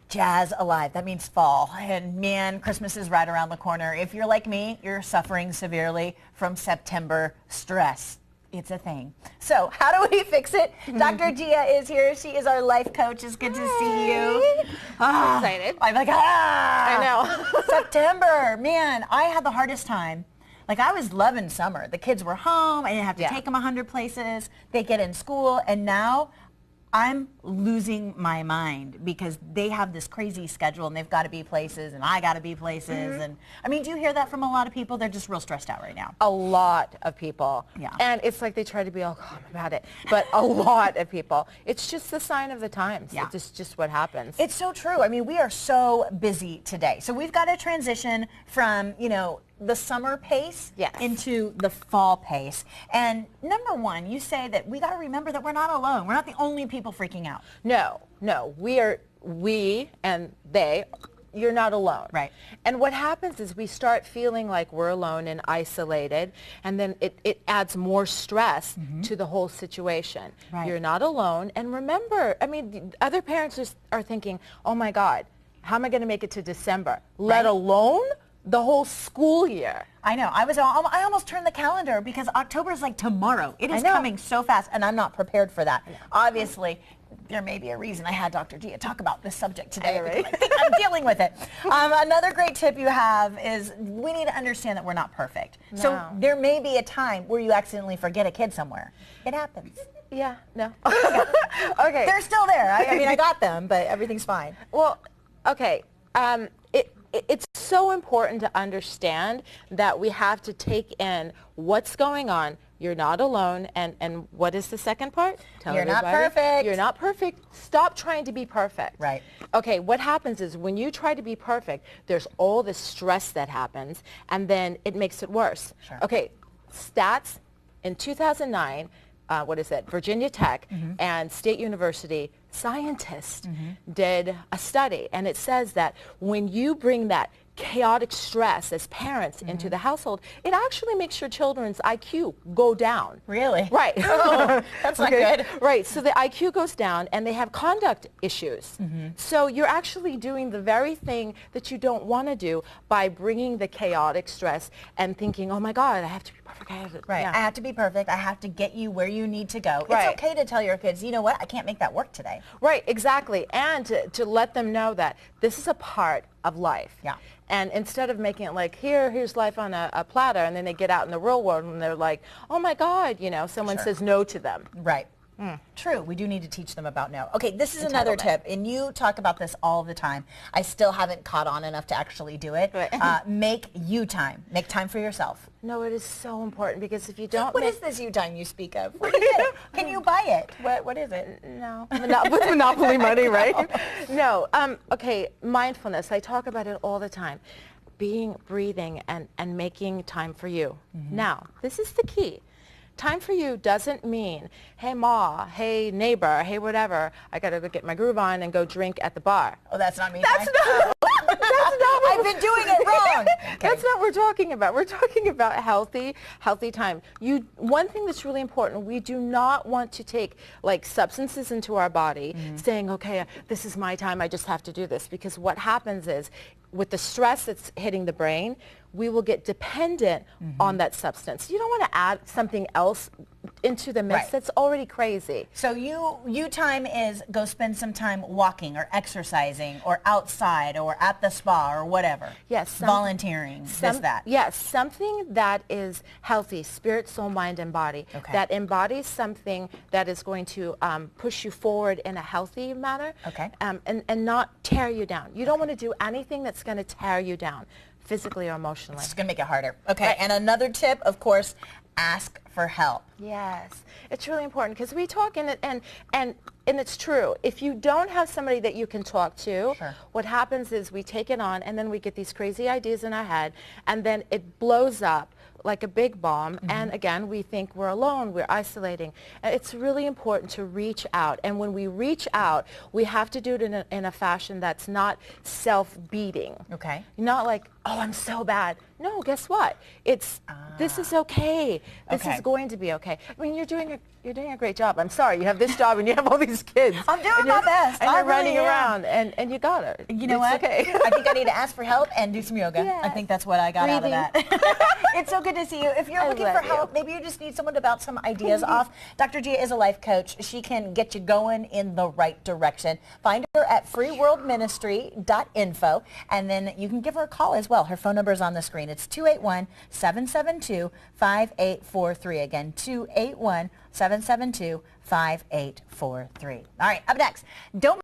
Jazz alive. That means fall. And man, Christmas is right around the corner. If you're like me, you're suffering severely from September stress. It's a thing. So how do we fix it? Dr. Ghia is here. She is our life coach. It's good to see you. I'm excited. I'm like, I know. September. Man, I had the hardest time. Like, I was loving summer. The kids were home. I didn't have to take them 100 places. They get in school. And now I'm losing my mind because they have this crazy schedule and they've got to be places and I got to be places. And I mean, do you hear that from a lot of people? They're just real stressed out right now. A lot of people. Yeah. And it's like they try to be all calm about it, but a lot of people. It's just the sign of the times. Yeah. It's just what happens. It's so true. I mean, we are so busy today. So we've got to transition from, you know, the summer pace into the fall pace. And number one, you say that we got to remember that we're not alone. We're not the only people freaking out. No, we and they, you're not alone. Right. And what happens is we start feeling like we're alone and isolated, and then it adds more stress to the whole situation. Right. You're not alone. And remember, I mean, the other parents are thinking, oh my God, how am I going to make it to December, let alone the whole school year? I know. I almost turned the calendar because October is like tomorrow. It is coming so fast, and I'm not prepared for that. Obviously, there may be a reason I had Dr. Ghia talk about this subject today. Right? I think I'm dealing with it. Another great tip you have is we need to understand that we're not perfect. No. So there may be a time where you accidentally forget a kid somewhere. It happens. Yeah, no. Okay. They're still there. I mean, I got them, but everything's fine. Well, okay. It's so important to understand that we have to take in what's going on. You're not alone. And what is the second part? Tell You're not everybody. perfect. You're not perfect. Stop trying to be perfect. Right. Okay, what happens is when you try to be perfect, there's all this stress that happens, and then it makes it worse. Sure. Okay, stats in 2009, Virginia Tech and State University scientists did a study, and it says that when you bring that chaotic stress as parents into the household, it actually makes your children's IQ go down. Really? Right. Oh, that's not good. Right. So the IQ goes down and they have conduct issues. So you're actually doing the very thing that you don't want to do by bringing the chaotic stress and thinking, oh my God, I have to be perfect. Right. Yeah. I have to be perfect. I have to get you where you need to go. Right. It's okay to tell your kids, you know what, I can't make that work today. Right, exactly. And to let them know that this is a part of life. Yeah. And instead of making it like, here's life on a platter, and then they get out in the real world and they're like, oh my God, you know, someone says no to them. Right. True. We do need to teach them about no. Okay, this is another tip, and you talk about this all the time. I still haven't caught on enough to actually do it. Right. Make you time. Make time for yourself. No, it is so important because if you don't What is this you time you speak of? Where do you get it? Can you buy it? What is it? No. With Monopoly money, right? No. Okay, mindfulness. I talk about it all the time. Breathing, and making time for you. Now, this is the key. Time for you doesn't mean, hey, Ma, hey, neighbor, hey, whatever, I got to go get my groove on and go drink at the bar. Oh, that's not me. That's not. That's not what I've been doing it wrong. Okay. That's not what we're talking about. We're talking about healthy time. One thing that's really important, we do not want to take like substances into our body saying, okay, this is my time, I just have to do this. Because what happens is with the stress that's hitting the brain, we will get dependent on that substance. You don't want to add something else into the mix that's already crazy. So you time is go spend some time walking or exercising or outside or at the spa or whatever. Yes. Volunteering, that. Yes, something that is healthy, spirit, soul, mind, and body. Okay. That embodies something that is going to push you forward in a healthy manner. Okay. And not tear you down. You don't want to do anything that's going to tear you down, physically or emotionally. It's going to make it harder. Okay, and another tip, of course, ask for help. Yes, it's really important because we talk and it's true. If you don't have somebody that you can talk to, what happens is we take it on and then we get these crazy ideas in our head and then it blows up like a big bomb, and again, we think we're alone, we're isolating. It's really important to reach out, and when we reach out, we have to do it in a fashion that's not self-beating. Okay. Not like, oh, I'm so bad. No, guess what? It's, this is okay. This is going to be okay. I mean, you're doing a great job. I'm sorry, you have this job and you have all these these kids. I'm doing my best. And you're really running around, and you got her. You know what? Okay. I think I need to ask for help and do some yoga. Yes. I think that's what I got out of that. It's so good to see you. If you're looking for help, maybe you just need someone to bounce some ideas off. Dr. Ghia is a life coach. She can get you going in the right direction. Find her at freeworldministry.info, and then you can give her a call as well. Her phone number is on the screen. It's 281-772-5843. Again, 281-772-5843. All right, up next, don't